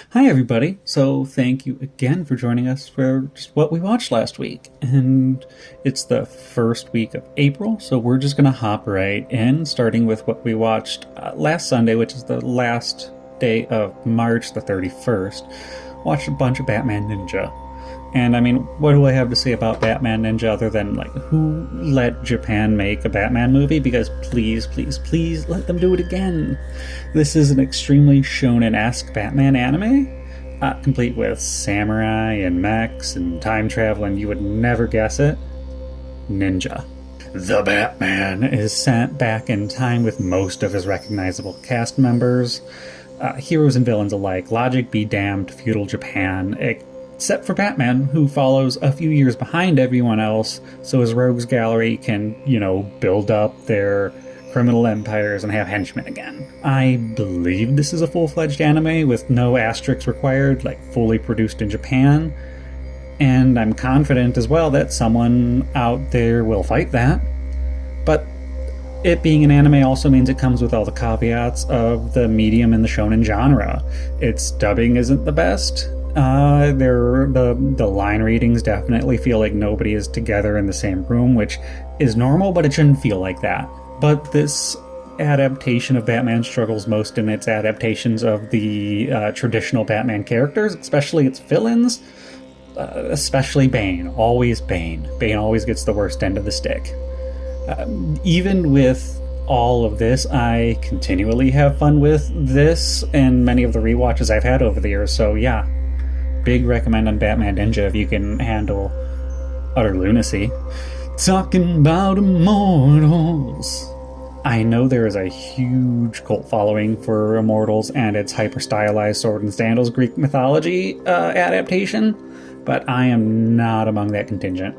Hi, everybody. So, thank you again for joining us for just what we watched last week. And it's the first week of April, so we're just going to hop right in, starting with what we watched last Sunday, which is the last day of March the 31st. Watched a bunch of Batman Ninja. And I mean, what do I have to say about Batman Ninja other than, like, who let Japan make a Batman movie? Because please, please, please let them do it again. This is an extremely shonen-esque Batman anime, complete with samurai and mechs and time travel, and you would never guess it. Ninja. The Batman is sent back in time with most of his recognizable cast members. Heroes and villains alike. Logic be damned, feudal Japan, except for Batman, who follows a few years behind everyone else, so his rogues gallery can, build up their criminal empires and have henchmen again. I believe this is a full-fledged anime with no asterisks required, like fully produced in Japan, and I'm confident as well that someone out there will fight that. But it being an anime also means it comes with all the caveats of the medium in the shonen genre. Its dubbing isn't the best. The line readings definitely feel like nobody is together in the same room, which is normal, but it shouldn't feel like that. But this adaptation of Batman struggles most in its adaptations of the traditional Batman characters, especially its villains, especially Bane. Always Bane. Bane always gets the worst end of the stick. Even with all of this, I continually have fun with this and many of the rewatches I've had over the years, so yeah. Big recommend on Batman Ninja if you can handle utter lunacy. Talking about Immortals. I know there is a huge cult following for Immortals and its hyper-stylized sword and sandals Greek mythology adaptation, but I am not among that contingent.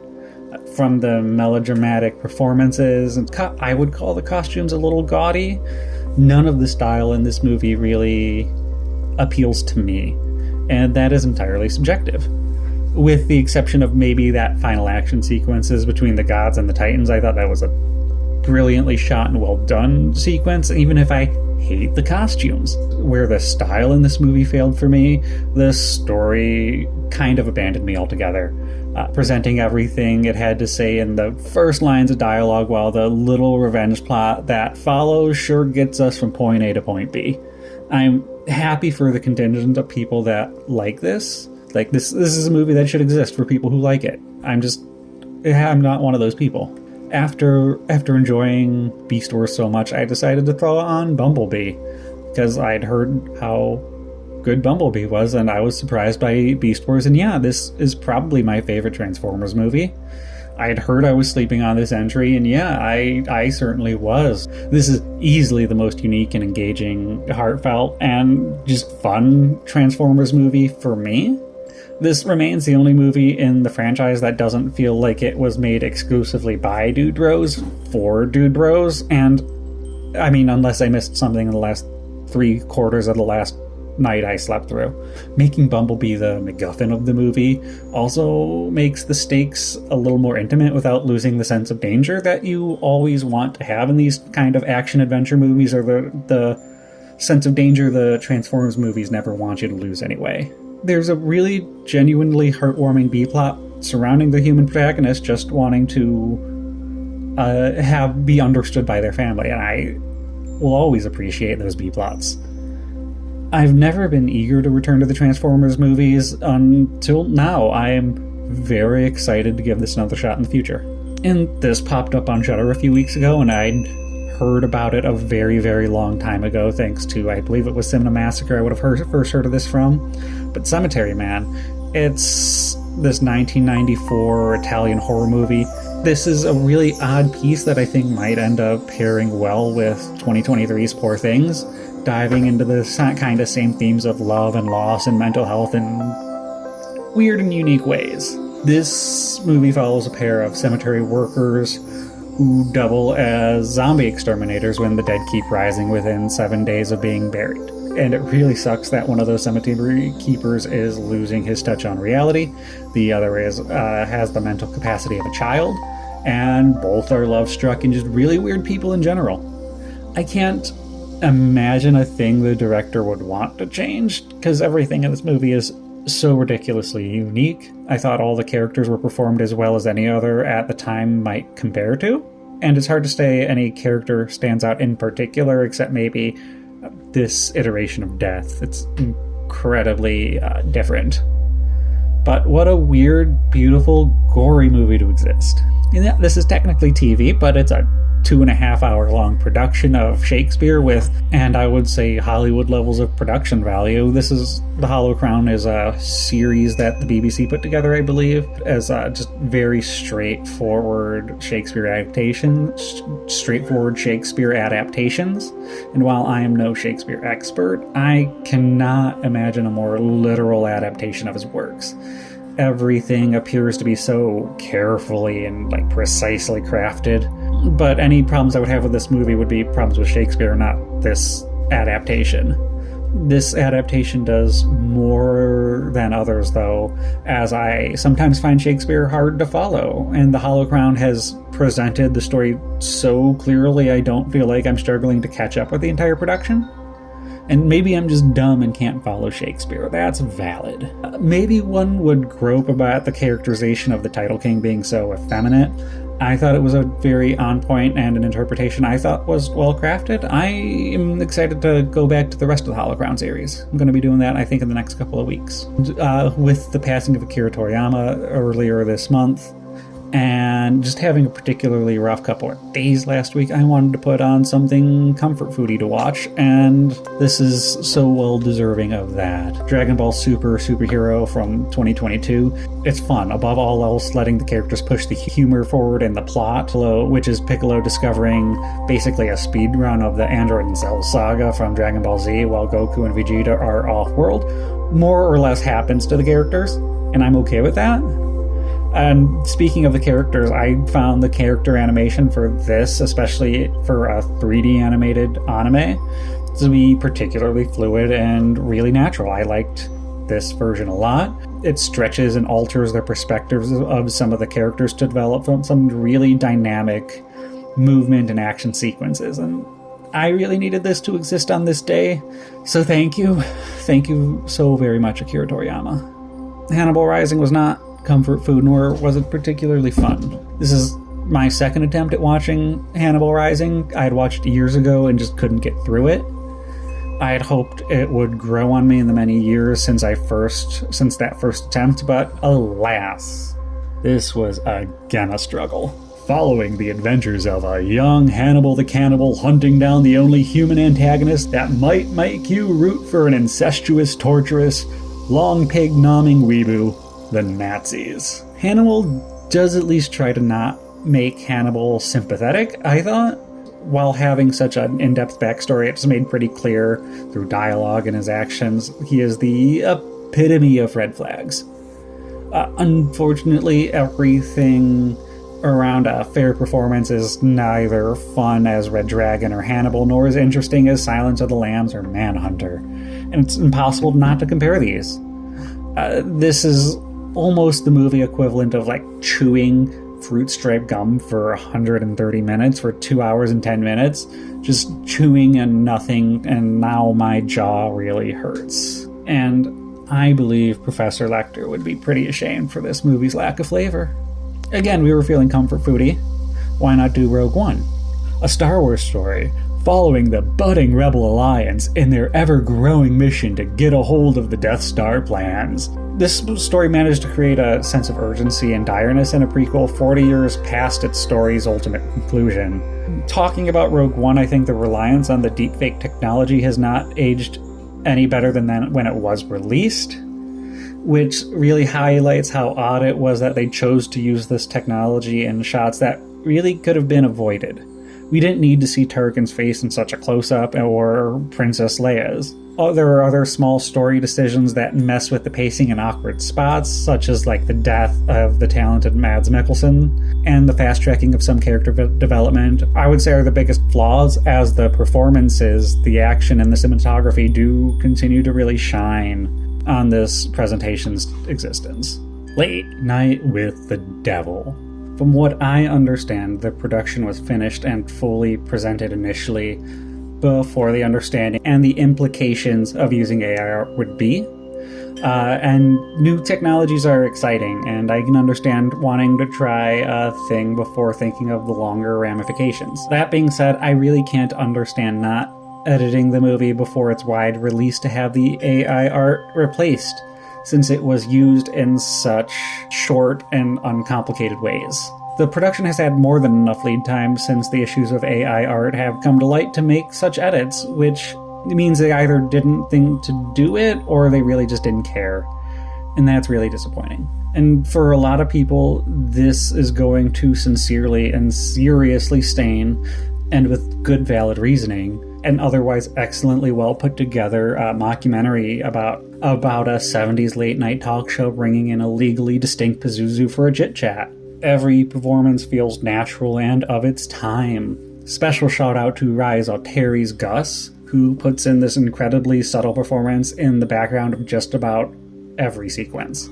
From the melodramatic performances, and I would call the costumes a little gaudy, none of the style in this movie really appeals to me. And that is entirely subjective. With the exception of maybe that final action sequences between the gods and the titans, I thought that was a brilliantly shot and well done sequence, even if I hate the costumes. Where the style in this movie failed for me, the story kind of abandoned me altogether. Presenting everything it had to say in the first lines of dialogue, while the little revenge plot that follows sure gets us from point A to point B. I'm happy for the contingent of people that like this. Like, this is a movie that should exist for people who like it. I'm not one of those people. After enjoying Beast Wars so much, I decided to throw on BumbleBee, because I'd heard how good BumbleBee was, and I was surprised by Beast Wars, and yeah, this is probably my favorite Transformers movie. I'd heard I was sleeping on this entry, and yeah, I certainly was. This is easily the most unique and engaging, heartfelt, and just fun Transformers movie for me. This remains the only movie in the franchise that doesn't feel like it was made exclusively by Dude Bros for Dude Bros, and I mean, unless I missed something in the last 3/4 of the last night I slept through. Making BumbleBee the MacGuffin of the movie also makes the stakes a little more intimate without losing the sense of danger that you always want to have in these kind of action-adventure movies, or the sense of danger the Transformers movies never want you to lose anyway. There's a really genuinely heartwarming B-plot surrounding the human protagonist just wanting to be understood by their family, and I will always appreciate those B-plots. I've never been eager to return to the Transformers movies until now. I am very excited to give this another shot in the future. And this popped up on Shudder a few weeks ago, and I'd heard about it a very, very long time ago, thanks to, I believe it was Cinema Massacre I would have first heard of this from. But Cemetery Man, it's this 1994 Italian horror movie. This is a really odd piece that I think might end up pairing well with 2023's Poor Things, diving into the kind of same themes of love and loss and mental health in weird and unique ways. This movie follows a pair of cemetery workers who double as zombie exterminators when the dead keep rising within 7 days of being buried. And it really sucks that one of those cemetery keepers is losing his touch on reality, the other has the mental capacity of a child, and both are love-struck and just really weird people in general. I can't imagine a thing the director would want to change, because everything in this movie is so ridiculously unique. I thought all the characters were performed as well as any other at the time might compare to, and it's hard to say any character stands out in particular except maybe this iteration of Death. It's incredibly different. But what a weird, beautiful, gory movie to exist. And this is technically TV, but it's a 2.5 hour long production of Shakespeare with, and I would say, Hollywood levels of production value. The Hollow Crown is a series that the BBC put together, I believe, as just very straightforward Shakespeare adaptations. And while I am no Shakespeare expert, I cannot imagine a more literal adaptation of his works. Everything appears to be so carefully and precisely crafted. But any problems I would have with this movie would be problems with Shakespeare, not this adaptation. This adaptation does more than others, though, as I sometimes find Shakespeare hard to follow, and The Hollow Crown has presented the story so clearly I don't feel like I'm struggling to catch up with the entire production. And maybe I'm just dumb and can't follow Shakespeare. That's valid. Maybe one would grope about the characterization of the Title King being so effeminate. I thought it was a very on point and an interpretation I thought was well crafted. I am excited to go back to the rest of the Hollow Crown series. I'm going to be doing that, I think, in the next couple of weeks. With the passing of Akira Toriyama earlier this month, and just having a particularly rough couple of days last week, I wanted to put on something comfort foodie to watch, and this is so well deserving of that. DragonBall Super Superhero from 2022. It's fun, above all else, letting the characters push the humor forward in the plot, which is Piccolo discovering basically a speedrun of the Android and Cell saga from Dragon Ball Z, while Goku and Vegeta are off-world. More or less happens to the characters, and I'm okay with that. And speaking of the characters, I found the character animation for this, especially for a 3D animated anime, to be particularly fluid and really natural. I liked this version a lot. It stretches and alters the perspectives of some of the characters to develop some really dynamic movement and action sequences. And I really needed this to exist on this day. So thank you. Thank you so very much, Akira Toriyama. Hannibal Rising was not comfort food, nor was it particularly fun. This is my second attempt at watching Hannibal Rising. I had watched it years ago and just couldn't get through it. I had hoped it would grow on me in the many years since that first attempt, but alas, this was again a struggle. Following the adventures of a young Hannibal the Cannibal hunting down the only human antagonist that might make you root for an incestuous, torturous, long pig-nomming weeboo, the Nazis. Hannibal does at least try to not make Hannibal sympathetic, I thought. While having such an in-depth backstory, it's made pretty clear through dialogue and his actions, he is the epitome of red flags. Unfortunately, everything around a fair performance is neither fun as Red Dragon or Hannibal, nor as interesting as Silence of the Lambs or Manhunter. And it's impossible not to compare these. This is almost the movie equivalent of chewing fruit stripe gum for 130 minutes for 2 hours and 10 minutes. Just chewing and nothing, and now my jaw really hurts. And I believe Professor Lecter would be pretty ashamed for this movie's lack of flavor. Again, we were feeling comfort foodie. Why not do Rogue One? A Star Wars story following the budding Rebel Alliance in their ever-growing mission to get a hold of the Death Star plans. This story managed to create a sense of urgency and direness in a prequel 40 years past its story's ultimate conclusion. Talking about Rogue One, I think the reliance on the deepfake technology has not aged any better than when it was released, which really highlights how odd it was that they chose to use this technology in shots that really could have been avoided. We didn't need to see Tarkin's face in such a close-up, or Princess Leia's. There are other small story decisions that mess with the pacing in awkward spots, such as the death of the talented Mads Mikkelsen, and the fast-tracking of some character development, I would say are the biggest flaws, as the performances, the action, and the cinematography do continue to really shine on this presentation's existence. Late Night with the Devil. From what I understand, the production was finished and fully presented initially before the understanding and the implications of using AI art would be. And new technologies are exciting, and I can understand wanting to try a thing before thinking of the longer ramifications. That being said, I really can't understand not editing the movie before its wide release to have the AI art replaced, since it was used in such short and uncomplicated ways. The production has had more than enough lead time since the issues of AI art have come to light to make such edits, which means they either didn't think to do it or they really just didn't care. And that's really disappointing. And for a lot of people, this is going to sincerely and seriously stain, and with good valid reasoning, an otherwise excellently well put together mockumentary about a 70s late night talk show bringing in a legally distinct Pazuzu for a chit chat. Every performance feels natural and of its time. Special shout out to Rise O'Terry's Gus, who puts in this incredibly subtle performance in the background of just about every sequence.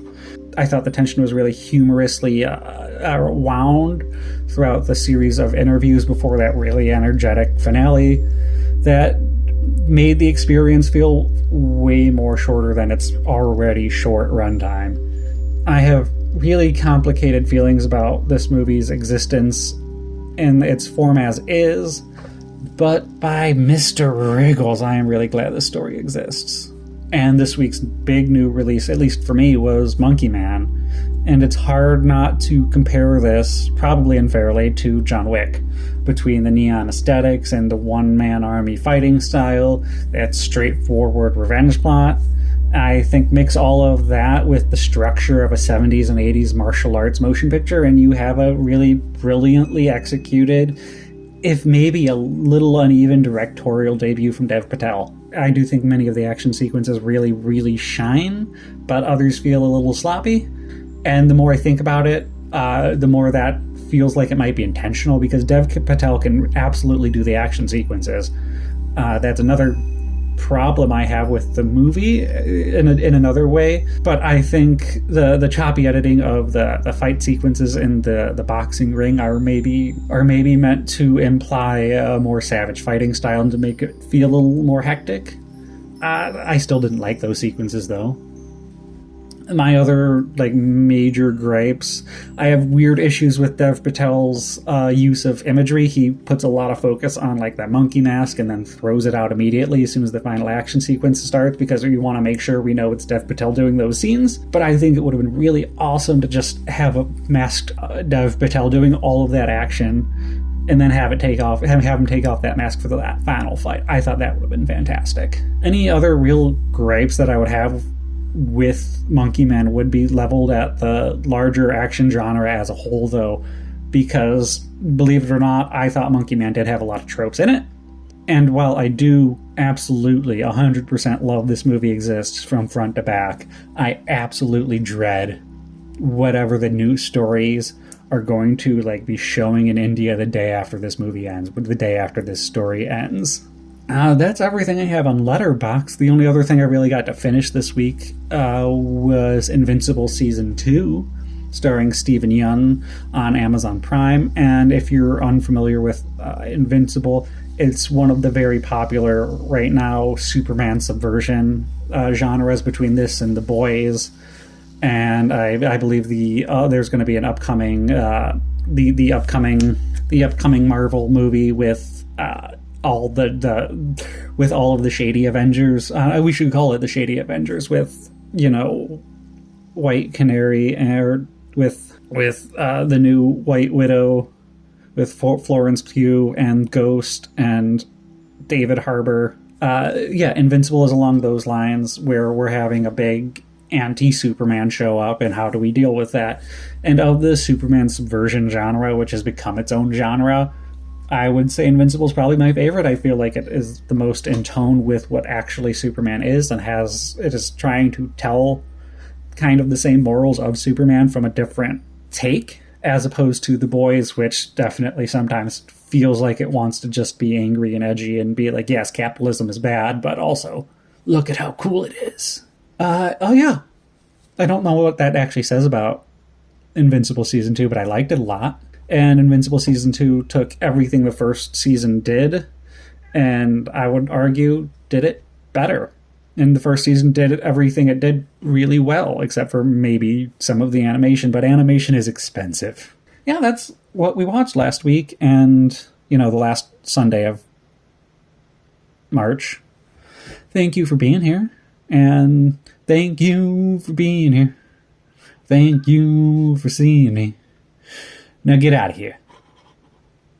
I thought the tension was really humorously wound throughout the series of interviews before that really energetic finale that made the experience feel way more shorter than its already short runtime. I have really complicated feelings about this movie's existence in its form as is, but by Mr. Wriggles, I am really glad this story exists. And this week's big new release, at least for me, was MonkeyMan. And it's hard not to compare this, probably unfairly, to John Wick. Between the neon aesthetics and the one-man army fighting style, that straightforward revenge plot, I think mix all of that with the structure of a 70s and 80s martial arts motion picture, and you have a really brilliantly executed, if maybe a little uneven directorial debut from Dev Patel. I do think many of the action sequences really, really shine, but others feel a little sloppy. And the more I think about it, the more that feels like it might be intentional, because Dev Patel can absolutely do the action sequences. That's another problem I have with the movie in another way, but I think the choppy editing of the fight sequences in the boxing ring are maybe meant to imply a more savage fighting style and to make it feel a little more hectic. I still didn't like those sequences though. My other major gripes, I have weird issues with Dev Patel's use of imagery. He puts a lot of focus on that monkey mask and then throws it out immediately as soon as the final action sequence starts, because you want to make sure we know it's Dev Patel doing those scenes. But I think it would have been really awesome to just have a masked Dev Patel doing all of that action and then have him take off that mask for that final fight. I thought that would have been fantastic. Any other real gripes that I would have with MonkeyMan would be leveled at the larger action genre as a whole, though, because, believe it or not, I thought MonkeyMan did have a lot of tropes in it. And while I do absolutely 100% love this movie exists from front to back, I absolutely dread whatever the news stories are going to be showing in India the day after this movie ends, the day after this story ends. That's everything I have on Letterboxd. The only other thing I really got to finish this week was Invincible Season 2, starring Steven Yeun on Amazon Prime. And if you're unfamiliar with Invincible, it's one of the very popular right now Superman subversion genres between this and The Boys. And I believe there's going to be an upcoming the upcoming Marvel movie with all of the Shady Avengers. We should call it the Shady Avengers, with White Canary, and with the new White Widow, with Florence Pugh and Ghost and David Harbour. Invincible is along those lines, where we're having a big anti-Superman show up, and how do we deal with that? And of the Superman subversion genre, which has become its own genre, I would say Invincible is probably my favorite. I feel like it is the most in tone with what actually Superman is, and it is trying to tell kind of the same morals of Superman from a different take, as opposed to The Boys, which definitely sometimes feels like it wants to just be angry and edgy and be like, yes, capitalism is bad, but also, look at how cool it is. I don't know what that actually says about Invincible Season 2, but I liked it a lot. And Invincible Season 2 took everything the first season did and I would argue did it better. And the first season did everything it did really well, except for maybe some of the animation, but animation is expensive. Yeah, that's what we watched last week, and, the last Sunday of March. Thank you for being here, and thank you for being here. Thank you for seeing me. Now get out of here.